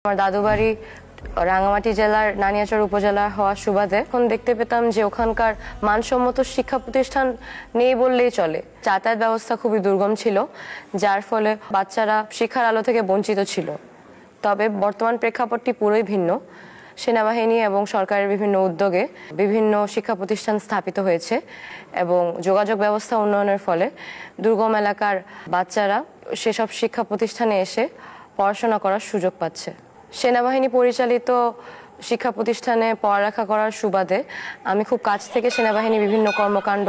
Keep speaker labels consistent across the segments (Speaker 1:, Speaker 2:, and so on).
Speaker 1: আমার দাদু বাড়ি রাঙ্গামাটি জেলার নানিয়াচর উপজেলা হওয়ার সুবাদে এখন দেখতে পেতাম যে ওখানকার মানসম্মত শিক্ষা প্রতিষ্ঠান নেই বললেই চলে। যাতায়াত ব্যবস্থা খুবই দুর্গম ছিল, যার ফলে বাচ্চারা শিক্ষার আলো থেকে বঞ্চিত ছিল। তবে বর্তমান প্রেক্ষাপটটি পুরোই ভিন্ন। সেনাবাহিনী এবং সরকারের বিভিন্ন উদ্যোগে বিভিন্ন শিক্ষা প্রতিষ্ঠান স্থাপিত হয়েছে এবং যোগাযোগ ব্যবস্থা উন্নয়নের ফলে দুর্গম এলাকার বাচ্চারা সেসব শিক্ষা প্রতিষ্ঠানে এসে পড়াশোনা করার সুযোগ পাচ্ছে। সেনাবাহিনী পরিচালিত শিক্ষা প্রতিষ্ঠানে পড়ালেখা করার সুবাদে আমি খুব কাছ থেকে সেনাবাহিনীর বিভিন্ন কর্মকাণ্ড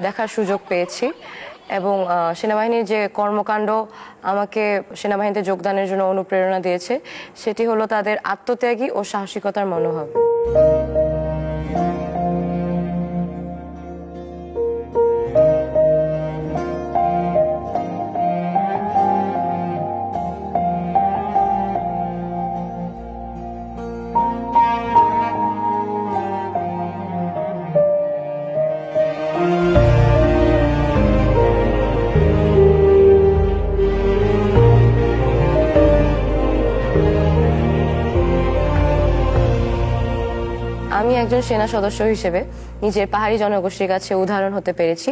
Speaker 1: দেখার সুযোগ পেয়েছি এবং সেনাবাহিনীর যে কর্মকাণ্ড আমাকে সেনাবাহিনীতে যোগদানের জন্য অনুপ্রেরণা দিয়েছে সেটি হলো তাদের আত্মত্যাগী ও সাহসিকতার মনোভাব। আমি একজন সেনা সদস্য হিসেবে নিজের পাহাড়ি জনগোষ্ঠীর কাছে উদাহরণ হতে পেরেছি,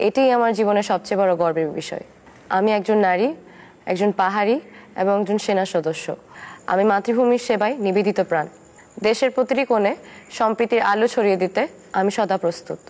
Speaker 1: এটাই আমার জীবনের সবচেয়ে বড় গর্বের বিষয়। আমি একজন নারী, একজন পাহাড়ি এবং একজন সেনা সদস্য। আমি মাতৃভূমির সেবায় নিবেদিত প্রাণ। দেশের প্রতিটি কোণে সম্প্রীতির আলো ছড়িয়ে দিতে আমি সদা প্রস্তুত।